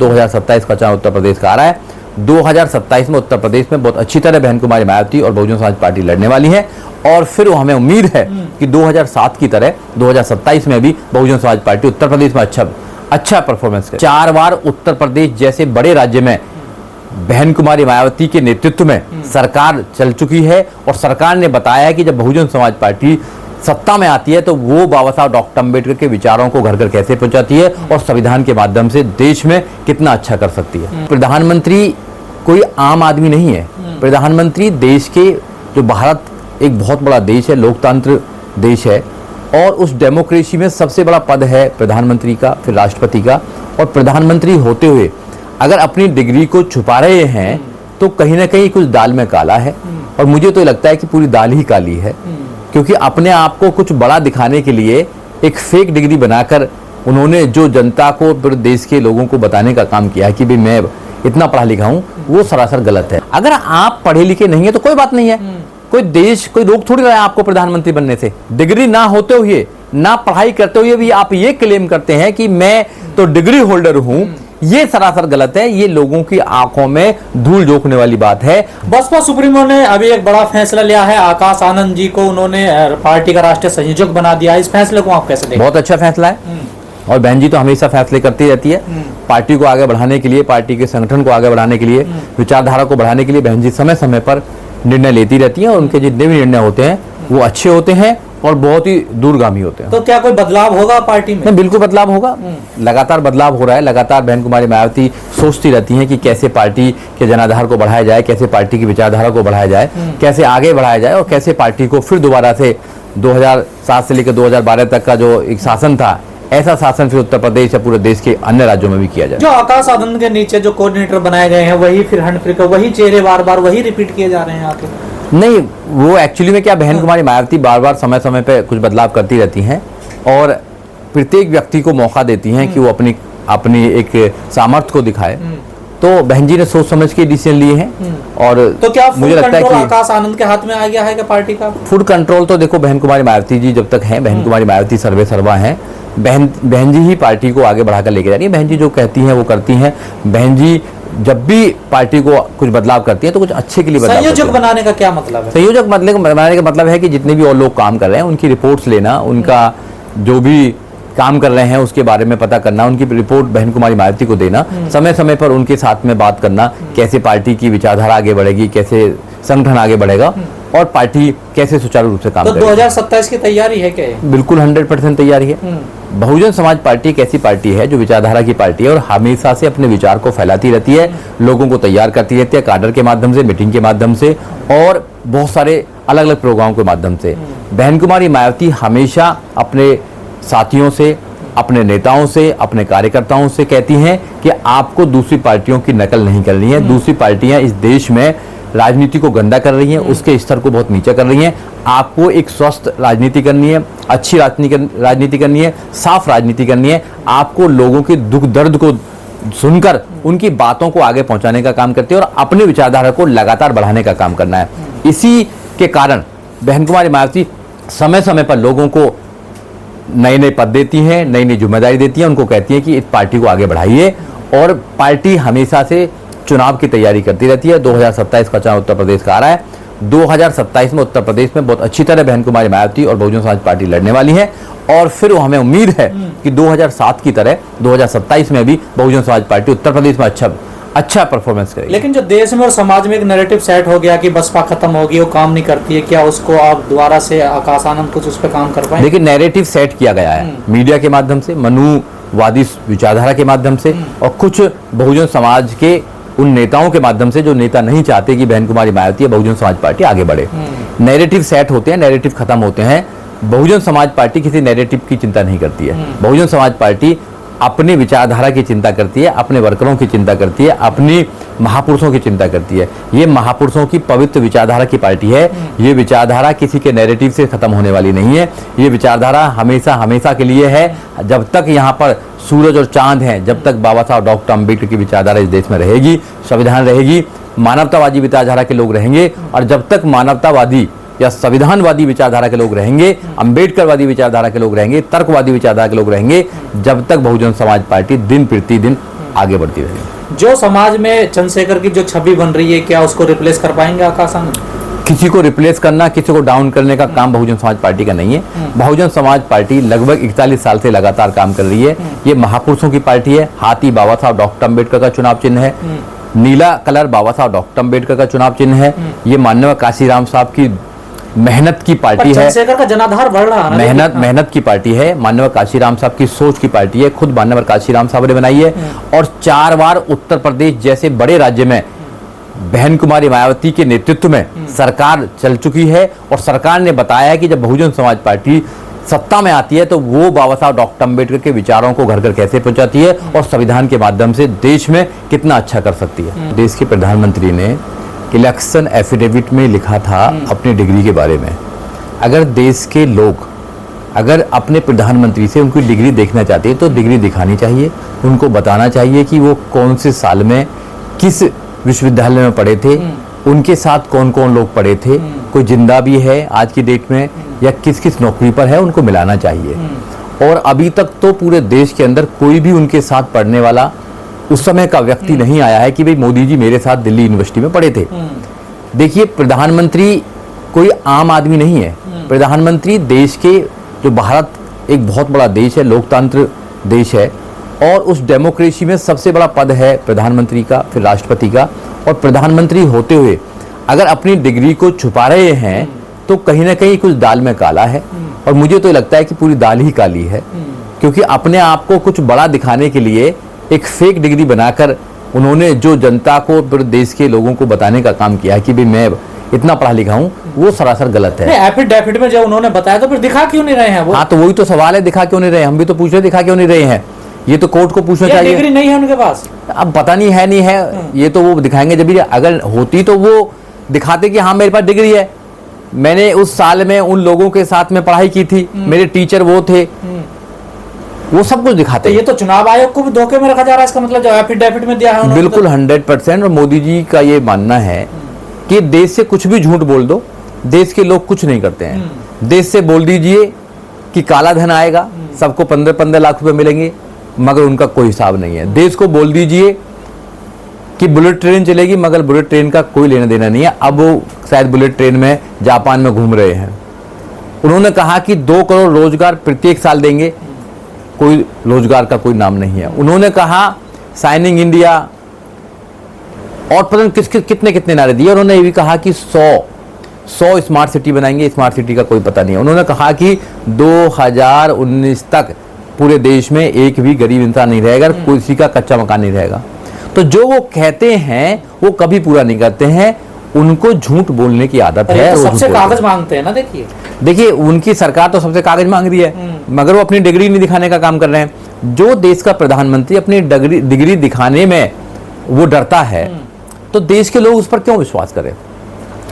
2027 का चुनाव उत्तर प्रदेश का आ रहा है। 2027 में उत्तर प्रदेश में बहुत अच्छी तरह बहन कुमारी मायावती और बहुजन समाज पार्टी लड़ने वाली है और फिर हमें उम्मीद है कि 2007 की तरह 2027 में भी बहुजन समाज पार्टी उत्तर प्रदेश में अच्छा परफॉर्मेंस करे। 4 बार उत्तर प्रदेश जैसे बड़े राज्य में बहन कुमारी मायावती के नेतृत्व में सरकार चल चुकी है और सरकार ने बताया है कि जब बहुजन समाज पार्टी सत्ता में आती है तो वो बाबा साहब डॉक्टर अंबेडकर के विचारों को घर घर कैसे पहुंचाती है और संविधान के माध्यम से देश में कितना अच्छा कर सकती है। प्रधानमंत्री कोई आम आदमी नहीं है। प्रधानमंत्री देश के, जो भारत एक बहुत बड़ा देश है, लोकतंत्र देश है और उस डेमोक्रेसी में सबसे बड़ा पद है प्रधानमंत्री का, फिर राष्ट्रपति का। और प्रधानमंत्री होते हुए अगर अपनी डिग्री को छुपा रहे हैं तो कहीं ना कहीं कुछ दाल में काला है और मुझे तो लगता है कि पूरी दाल ही काली है, क्योंकि अपने आप को कुछ बड़ा दिखाने के लिए एक फेक डिग्री बनाकर उन्होंने जो जनता को, पूरे देश के लोगों को बताने का काम किया है कि भाई मैं इतना पढ़ा लिखा हूं, वो सरासर गलत है। अगर आप पढ़े लिखे नहीं है तो कोई बात नहीं है, कोई रोक थोड़ी रहा है आपको प्रधानमंत्री बनने से। डिग्री ना होते हुए, ना पढ़ाई करते हुए भी आप ये क्लेम करते हैं कि मैं तो डिग्री होल्डर हूं, ये सरासर गलत है। ये लोगों की आंखों में धूल झोंकने वाली बात है। बसपा सुप्रीमो ने अभी एक बड़ा फैसला लिया है, आकाश आनंद जी को उन्होंने पार्टी का राष्ट्रीय संयोजक बना दिया। इस फैसले को आप कैसे देखते हैं? बहुत अच्छा फैसला है और बहन जी तो हमेशा फैसले करती रहती है। पार्टी को आगे बढ़ाने के लिए, पार्टी के संगठन को आगे बढ़ाने के लिए, विचारधारा को बढ़ाने के लिए बहन जी समय समय पर निर्णय लेती रहती है और उनके जितने भी निर्णय होते हैं वो अच्छे होते हैं और बहुत ही दूरगामी होते हैं। तो क्या कोई बदलाव होगा पार्टी में? बिल्कुल बदलाव होगा, लगातार बदलाव हो रहा है। लगातार बहन कुमारी मायावती सोचती रहती हैं कि कैसे पार्टी के जनाधार को बढ़ाया जाए, कैसे पार्टी की विचारधारा को बढ़ाया जाए, कैसे आगे बढ़ाया जाए और कैसे पार्टी को फिर दोबारा से 2007 से लेकर 2012 तक का जो एक शासन था, ऐसा शासन फिर उत्तर प्रदेश या पूरे देश के अन्य राज्यों में भी किया जाए। जो आकाश आनंद के नीचे जो कोऑर्डिनेटर बनाए गए हैं वही फिर हंड वही चेहरे बार बार वही रिपीट किए जा रहे हैं आके? नहीं, वो एक्चुअली में क्या, बहन कुमारी मायावती बार बार समय समय पे कुछ बदलाव करती रहती हैं और प्रत्येक व्यक्ति को मौका देती हैं कि वो अपनी एक सामर्थ्य को दिखाए। तो बहन जी ने सोच समझ के डिसीजन लिए हैं और तो क्या मुझे लगता है कि आकाश आनंद के हाथ में आ गया है कि पार्टी का फूड कंट्रोल? तो देखो, बहन कुमारी मायावती जी जब तक हैं, बहन कुमारी मायावती सर्वे सर्वा हैं। बहन जी ही पार्टी को आगे बढ़ाकर लेके जा रही है। बहन जी जो कहती हैं वो करती हैं। बहन जी जब भी पार्टी को कुछ बदलाव करती है तो कुछ अच्छे के लिए बदलाव। संयोजक बनाने का क्या मतलब है? संयोजक बनाने का मतलब है कि जितने भी और लोग काम कर रहे हैं उनकी रिपोर्ट्स लेना, उनका जो भी काम कर रहे हैं उसके बारे में पता करना, उनकी रिपोर्ट बहन कुमारी मायावती को देना, समय समय पर उनके साथ में बात करना, कैसे पार्टी की विचारधारा आगे बढ़ेगी, कैसे संगठन आगे बढ़ेगा और पार्टी कैसे सुचारू रूप से काम करेगी। 2027 की तैयारी है क्या? बिल्कुल 100% तैयारी है। बहुजन समाज पार्टी एक ऐसी पार्टी है जो विचारधारा की पार्टी है और हमेशा से अपने विचार को फैलाती रहती है, लोगों को तैयार करती रहती है, काडर के माध्यम से, मीटिंग के माध्यम से और बहुत सारे अलग अलग प्रोग्रामों के माध्यम से। बहन कुमारी मायावती हमेशा अपने साथियों से, अपने नेताओं से, अपने कार्यकर्ताओं से कहती हैं कि आपको दूसरी पार्टियों की नकल नहीं करनी है। दूसरी पार्टियां इस देश में राजनीति को गंदा कर रही हैं, उसके स्तर को बहुत नीचा कर रही हैं। आपको एक स्वस्थ राजनीति करनी है, अच्छी राजनीति करनी है, साफ राजनीति करनी है। आपको लोगों के दुख दर्द को सुनकर उनकी बातों को आगे पहुंचाने का काम करती है और अपनी विचारधारा को लगातार बढ़ाने का काम करना है। इसी के कारण बहन कुमारी मायावती समय समय पर लोगों को नए नए पद देती हैं, नई नई जिम्मेदारी देती हैं, उनको कहती है कि इस पार्टी को आगे बढ़ाइए और पार्टी हमेशा से चुनाव की तैयारी करती रहती है। 2027 का चुनाव उत्तर प्रदेश का आ रहा है। 2027 में उत्तर प्रदेश में बहुत अच्छी तरह बहन कुमारी मायावती और बहुजन समाज पार्टी लड़ने वाली है और फिर हमें उम्मीद है कि 2007 की तरह 2027 में भी बहुजन समाज पार्टी उत्तर प्रदेश में अच्छा परफॉर्मेंस करेगी। लेकिन जो देश में और समाज में एक नैरेटिव सेट हो गया कि बसपा खत्म होगी, वो काम नहीं करती है, क्या उसको आप दोबारा से आकाश आनंद कुछ उस पर काम कर पाए? देखिए, नैरेटिव सेट किया गया है मीडिया के माध्यम से, मनुवादी विचारधारा के माध्यम से और कुछ बहुजन समाज के उन नेताओं के माध्यम से जो नेता नहीं चाहते कि बहन कुमारी मायावती या बहुजन समाज पार्टी आगे बढ़े। नैरेटिव सेट होते हैं, नैरेटिव खत्म होते हैं। बहुजन समाज पार्टी किसी नैरेटिव की चिंता नहीं करती है। बहुजन समाज पार्टी अपनी विचारधारा की चिंता करती है, अपने वर्करों की चिंता करती है, अपनी महापुरुषों की चिंता करती है। ये महापुरुषों की पवित्र विचारधारा की पार्टी है। ये विचारधारा किसी के नैरेटिव से खत्म होने वाली नहीं है। ये विचारधारा हमेशा हमेशा के लिए है। जब तक यहाँ पर सूरज और चांद हैं, जब तक बाबा साहब डॉक्टर अंबेडकर की विचारधारा इस देश में रहेगी, संविधान रहेगी, मानवतावादी विचारधारा के लोग रहेंगे और जब तक मानवतावादी या संविधानवादी विचारधारा के लोग रहेंगे, अंबेडकरवादी विचारधारा के लोग रहेंगे, तर्कवादी विचारधारा के लोग रहेंगे, जब तक बहुजन समाज पार्टी दिन प्रतिदिन आगे बढ़ती रहेगी। जो समाज में चंद्रशेखर की जो छवि बन रही है, क्या उसको रिप्लेस कर पाएंगे आकाश आनंद? किसी को रिप्लेस करना, किसी को डाउन करने का काम बहुजन समाज पार्टी का नहीं है। बहुजन समाज पार्टी लगभग 41 साल से लगातार काम कर रही है। ये महापुरुषों की पार्टी है। हाथी बाबा साहब डॉक्टर अम्बेडकर का चुनाव चिन्ह है, नीला कलर बाबा साहब डॉक्टर अम्बेडकर का चुनाव चिन्ह है। ये माननीय काशीराम साहब की मेहनत की पार्टी है, चंद्रशेखर का जनाधार बढ़ रहा है, मेहनत की पार्टी है। माननीय काशीराम साहब की सोच की पार्टी है, खुद माननीय काशीराम साहब ने बनाई है। और 4 बार उत्तर प्रदेश जैसे बड़े राज्य में बहन कुमारी मायावती के नेतृत्व में सरकार चल चुकी है। और सरकार ने बताया है कि जब बहुजन समाज पार्टी सत्ता में आती है तो वो बाबा साहब डॉक्टर अम्बेडकर के विचारों को घर घर कैसे पहुंचाती है और संविधान के माध्यम से देश में कितना अच्छा कर सकती है। देश के प्रधानमंत्री ने इलेक्शन एफिडेविट में लिखा था अपनी डिग्री के बारे में। अगर देश के लोग अगर अपने प्रधानमंत्री से उनकी डिग्री देखना चाहते हैं तो डिग्री दिखानी चाहिए, उनको बताना चाहिए कि वो कौन से साल में किस विश्वविद्यालय में पढ़े थे, उनके साथ कौन कौन लोग पढ़े थे, कोई जिंदा भी है आज की डेट में या किस किस नौकरी पर है, उनको मिलाना चाहिए। और अभी तक तो पूरे देश के अंदर कोई भी उनके साथ पढ़ने वाला उस समय का व्यक्ति नहीं आया है कि भाई मोदी जी मेरे साथ दिल्ली यूनिवर्सिटी में पढ़े थे। देखिए, प्रधानमंत्री कोई आम आदमी नहीं है। प्रधानमंत्री देश के, जो भारत एक बहुत बड़ा देश है, लोकतंत्र देश है, और उस डेमोक्रेसी में सबसे बड़ा पद है प्रधानमंत्री का, फिर राष्ट्रपति का। और प्रधानमंत्री होते हुए अगर अपनी डिग्री को छुपा रहे हैं तो कहीं ना कहीं कुछ दाल में काला है। और मुझे तो लगता है कि पूरी दाल ही काली है, क्योंकि अपने आप को कुछ बड़ा दिखाने के लिए एक फेक डिग्री बनाकर उन्होंने जो जनता को, पूरे देश के लोगों को बताने का काम किया है कि भाई मैं इतना पढ़ा लिखा हूँ, वो सरासर गलत है। एफिडेविट में जब उन्होंने बताया तो फिर दिखा क्यों नहीं रहे हैं वो? हाँ, तो वही तो सवाल है, दिखा क्यों नहीं रहे? हम भी तो पूछ रहे दिखा क्यों नहीं रहे हैं। ये तो कोर्ट को पूछना चाहिए। डिग्री नहीं है उनके पास, अब पता नहीं है नहीं है, ये तो वो दिखाएंगे जब भी। अगर होती तो वो दिखाते कि हाँ मेरे पास डिग्री है, मैंने उस साल में उन लोगों के साथ में पढ़ाई की थी, मेरे टीचर वो थे, वो सब कुछ दिखाते। तो ये तो चुनाव आयोग को भी धोखे में रखा जा रहा है, इसका मतलब जो एफिडेविट में दिया है बिल्कुल 100%। और मोदी जी का ये मानना है कि देश से कुछ भी झूठ बोल दो, देश के लोग कुछ नहीं करते हैं। देश से बोल दीजिए कि काला धन आएगा, सबको 15-15 लाख रुपए मिलेंगे, मगर उनका कोई हिसाब नहीं है। देश को बोल दीजिए कि बुलेट ट्रेन चलेगी, मगर बुलेट ट्रेन का कोई लेना देना नहीं है। अब वो शायद बुलेट ट्रेन में जापान में घूम रहे हैं। उन्होंने कहा कि 2 करोड़ रोजगार प्रत्येक साल देंगे, कोई रोजगार का कोई नाम नहीं है। उन्होंने कहा साइनिंग इंडिया, और पता नहीं कितने कितने नारे दिए। उन्होंने ये भी कहा कि 100 स्मार्ट सिटी बनाएंगे, स्मार्ट सिटी का कोई पता नहीं है। उन्होंने कहा कि 2019 तक पूरे देश में एक भी गरीब इंसान नहीं रहेगा, किसी का कच्चा मकान नहीं रहेगा। तो जो वो कहते हैं वो कभी पूरा नहीं करते हैं, उनको झूठ बोलने की आदत है। तो सबसे कागज मांगते हैं ना। देखिए उनकी सरकार तो सबसे कागज मांग रही है, मगर वो अपनी डिग्री नहीं दिखाने का काम कर रहे हैं। जो देश का प्रधानमंत्री अपनी डिग्री दिखाने में वो डरता है, तो देश के लोग उस पर क्यों विश्वास करें?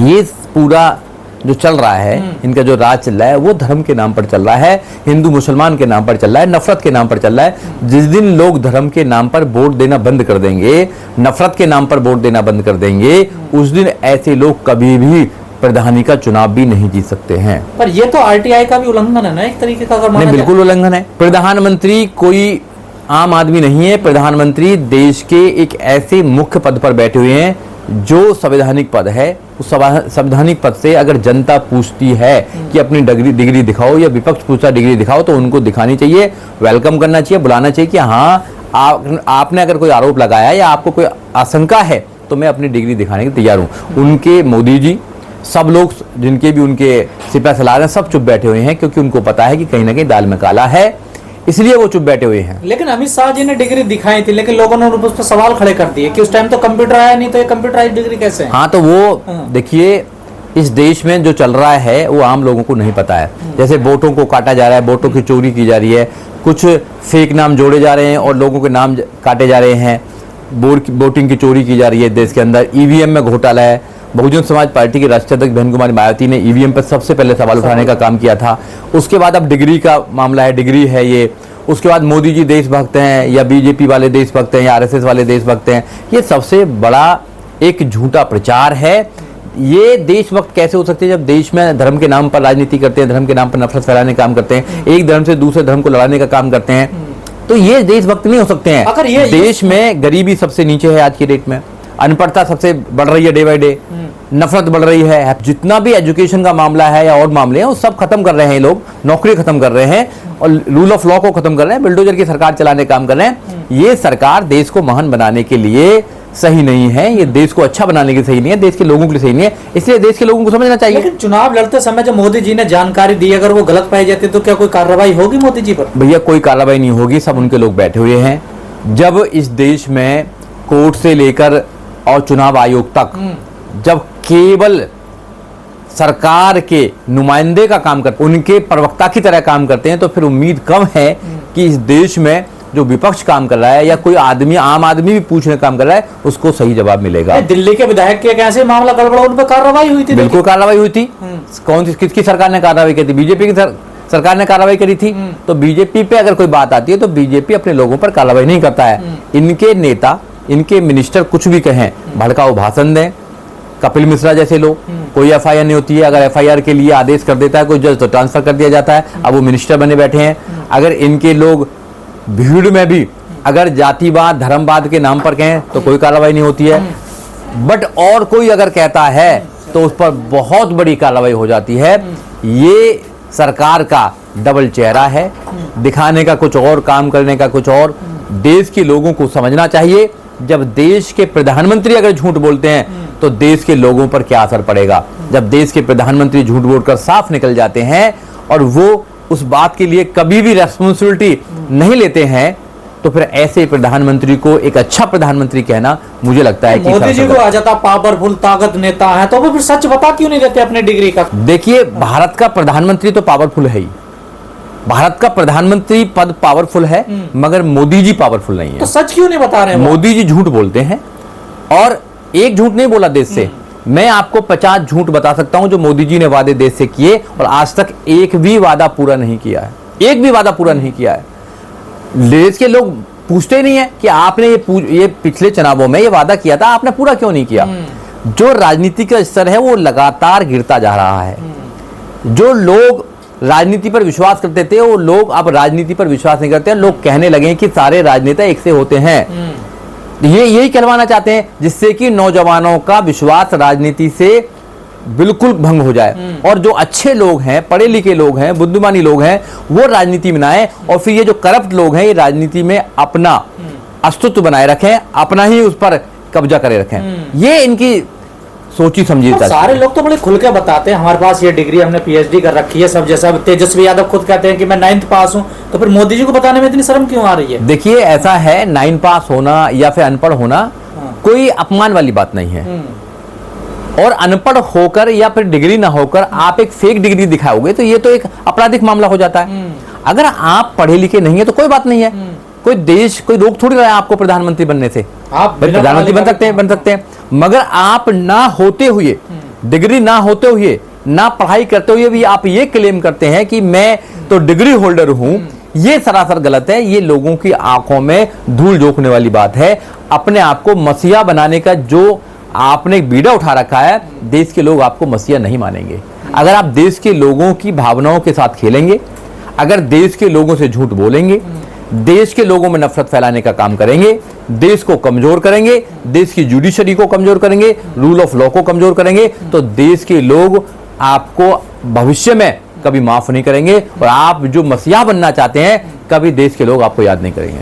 ये पूरा जो चल रहा है, इनका जो राज चल रहा है, वो धर्म के नाम पर चल रहा है, हिंदू मुसलमान के नाम पर चल रहा है, नफरत के नाम पर चल रहा है। जिस दिन लोग धर्म के नाम पर वोट देना बंद कर देंगे, नफरत के नाम पर वोट देना बंद कर देंगे, उस दिन ऐसे लोग कभी भी प्रधानी का चुनाव भी नहीं जीत सकते हैं। पर ये तो आरटीआई का भी उल्लंघन है ना, एक तरीके का। अगर नहीं, बिल्कुल उल्लंघन है। प्रधानमंत्री कोई आम आदमी नहीं है। प्रधानमंत्री देश के एक ऐसे मुख्य पद पर बैठे हुए हैं जो संवैधानिक पद है। उस संवैधानिक पद से अगर जनता पूछती है कि अपनी डिग्री दिखाओ, या विपक्ष पूछता डिग्री दिखाओ, तो उनको दिखानी चाहिए, वेलकम करना चाहिए, बुलाना चाहिए कि हाँ आपने अगर कोई आरोप लगाया या आपको कोई आशंका है तो मैं अपनी डिग्री दिखाने के तैयार हूँ। उनके मोदी जी, सब लोग जिनके भी उनके सिपह सलार हैं, सब चुप बैठे हुए हैं, क्योंकि उनको पता है कि कहीं ना कहीं दाल में काला है, इसलिए वो चुप बैठे हुए हैं। लेकिन अमित शाह जी ने डिग्री दिखाई थी, लेकिन लोगों ने उस पर सवाल खड़े कर दिए कि उस टाइम तो कंप्यूटर आया नहीं, तो ये कंप्यूटराइज्ड डिग्री कैसे है? हाँ, तो वो देखिए, इस देश में जो चल रहा है वो आम लोगों को नहीं पता है। जैसे वोटों को काटा जा रहा है, वोटों की चोरी की जा रही है, कुछ फेक नाम जोड़े जा रहे हैं और लोगों के नाम काटे जा रहे हैं, वोटिंग की चोरी की जा रही है देश के अंदर, ईवीएम में घोटाला है। बहुजन समाज पार्टी के राष्ट्रीय अध्यक्ष बहन कुमारी मायावती ने ईवीएम पर सबसे पहले सवाल उठाने का काम किया था। उसके बाद अब डिग्री का मामला है, डिग्री है ये। उसके बाद मोदी जी देशभक्त हैं या बीजेपी वाले देशभक्त हैं या आरएसएस वाले देशभक्त हैं। ये सबसे बड़ा एक झूठा प्रचार है। ये देशभक्त कैसे हो सकते हैं जब देश में धर्म के नाम पर राजनीति करते हैं, धर्म के नाम पर नफरत फैलाने का काम करते हैं, एक धर्म से दूसरे धर्म को लड़ाने का काम करते हैं। तो ये देशभक्त नहीं हो सकते हैं। अगर ये देश में गरीबी सबसे नीचे है आज की डेट में, अनपढ़ता सबसे बढ़ रही है डे बाय डे, नफरत बढ़ रही है, जितना भी एजुकेशन का मामला है या और मामले हैं वो सब खत्म कर रहे हैं लोग, नौकरी खत्म कर रहे हैं और रूल ऑफ लॉ को खत्म कर रहे हैं, बिल्डोजर की सरकार चलाने का काम कर रहे हैं। ये सरकार देश को महान बनाने के लिए सही नहीं है, ये देश को अच्छा बनाने के लिए सही नहीं है, देश के लोगों के लिए सही नहीं है, इसलिए देश के लोगों को समझना चाहिए। लेकिन चुनाव लड़ते समय जब मोदी जी ने जानकारी दी, अगर वो गलत पाई जाती तो क्या कोई कार्रवाई होगी मोदी जी पर? भैया कोई कार्रवाई नहीं होगी, सब उनके लोग बैठे हुए हैं। जब इस देश में कोर्ट से लेकर और चुनाव आयोग तक जब केवल सरकार के नुमाइंदे का काम करते, उनके प्रवक्ता की तरह काम करते हैं, तो फिर उम्मीद कम है कि इस देश में जो विपक्ष काम कर रहा है या कोई आदमी, आम आदमी भी पूछने काम कर रहा है, उसको सही जवाब मिलेगा। दिल्ली के विधायक के कैसे मामला गड़बड़ा, उन पर कार्रवाई हुई थी? बिल्कुल कार्रवाई हुई थी। कौन सी, किसकी सरकार ने कार्रवाई की थी? बीजेपी की सरकार ने कार्रवाई करी थी। तो बीजेपी पे अगर कोई बात आती है तो बीजेपी अपने लोगों पर कार्रवाई नहीं करता है। इनके नेता, इनके मिनिस्टर कुछ भी कहें, भड़काऊ भाषण दें, कपिल मिश्रा जैसे लोग, कोई एफआईआर नहीं होती है, अगर एफआईआर के लिए आदेश कर देता है कोई जज तो ट्रांसफर कर दिया जाता है, अब वो मिनिस्टर बने बैठे हैं। अगर इनके लोग भीड़ में भी अगर जातिवाद, धर्मवाद के नाम पर कहें तो कोई कार्रवाई नहीं होती है, बट और कोई अगर कहता है तो उस पर बहुत बड़ी कार्रवाई हो जाती है। ये सरकार का डबल चेहरा है, दिखाने का कुछ और, काम करने का कुछ और। देश के लोगों को समझना चाहिए, जब देश के प्रधानमंत्री अगर झूठ बोलते हैं तो देश के लोगों पर क्या असर पड़ेगा। जब देश के प्रधानमंत्री झूठ बोलकर साफ निकल जाते हैं और वो उस बात के लिए कभी भी रेस्पॉन्सिबिलिटी नहीं लेते हैं, तो फिर ऐसे प्रधानमंत्री को एक अच्छा प्रधानमंत्री कहना मुझे लगता है कि मोदी जी को आ जाता पावरफुल ताकत नेता है, तो वो फिर सच बता क्यों नहीं देते अपने डिग्री का? देखिए, भारत का प्रधानमंत्री तो पावरफुल है ही, भारत का प्रधानमंत्री पद पावरफुल है, मगर मोदी जी पावरफुल नहीं है। तो सच क्यों नहीं बता रहे? मोदी जी झूठ बोलते हैं, और एक झूठ नहीं बोला देश से, मैं आपको 50 झूठ बता सकता हूं जो मोदी जी ने वादे देश से किए और आज तक एक भी वादा पूरा नहीं किया है, एक भी वादा पूरा नहीं किया है। देश के लोग पूछते नहीं है कि आपने ये पिछले चुनावों में ये वादा किया था, आपने पूरा क्यों नहीं किया। जो राजनीति का स्तर है वो लगातार गिरता जा रहा है। जो लोग राजनीति पर विश्वास करते थे वो लोग अब राजनीति पर विश्वास नहीं करते हैं। लोग कहने लगे कि सारे राजनेता एक से होते हैं, ये यही कहलवाना चाहते हैं, जिससे कि नौजवानों का विश्वास राजनीति से बिल्कुल भंग हो जाए और जो अच्छे लोग हैं, पढ़े लिखे लोग हैं, बुद्धिमानी लोग हैं, वो राजनीति में आए और फिर ये जो करप्ट लोग हैं ये राजनीति में अपना अस्तित्व बनाए रखें, अपना ही उस पर कब्जा करे रखें। ये इनकी सोची समझी। सारे लोग तो बड़े खुल के बताते हैं हमारे पास ये डिग्री, हमने पीएचडी कर रखी है, सब जैसा तेजस्वी यादव खुद कहते हैं कि मैं 9th पास हूं, तो फिर मोदी जी को बताने में इतनी शर्म क्यों आ रही है? देखिए, ऐसा है, 9 पास होना या फिर अनपढ़ होना कोई अपमान वाली बात नहीं है। और अनपढ़ होकर या फिर डिग्री ना होकर आप एक फेक डिग्री दिखाओगे तो ये तो एक आपराधिक मामला हो जाता है। अगर आप पढ़े लिखे नहीं है तो कोई बात नहीं है, कोई देश, कोई रोक थोड़ी रहा है आपको प्रधानमंत्री बनने से। आप प्रधानमंत्री बन सकते हैं, मगर आप ना होते हुए, डिग्री ना होते हुए, ना पढ़ाई करते हुए भी आप ये क्लेम करते हैं कि मैं तो डिग्री होल्डर हूं, ये सरासर गलत है। ये लोगों की आंखों में धूल झोंकने वाली बात है। अपने आप को मसीहा बनाने का जो आपने एक बीड़ा उठा रखा है, देश के लोग आपको मसीहा नहीं मानेंगे। अगर आप देश के लोगों की भावनाओं के साथ खेलेंगे, अगर देश के लोगों से झूठ बोलेंगे, देश के लोगों में नफरत फैलाने का काम करेंगे, देश को कमजोर करेंगे, देश की जुडिशरी को कमजोर करेंगे, रूल ऑफ लॉ को कमजोर करेंगे, तो देश के लोग आपको भविष्य में कभी माफ नहीं करेंगे और आप जो मसीहा बनना चाहते हैं, कभी देश के लोग आपको याद नहीं करेंगे।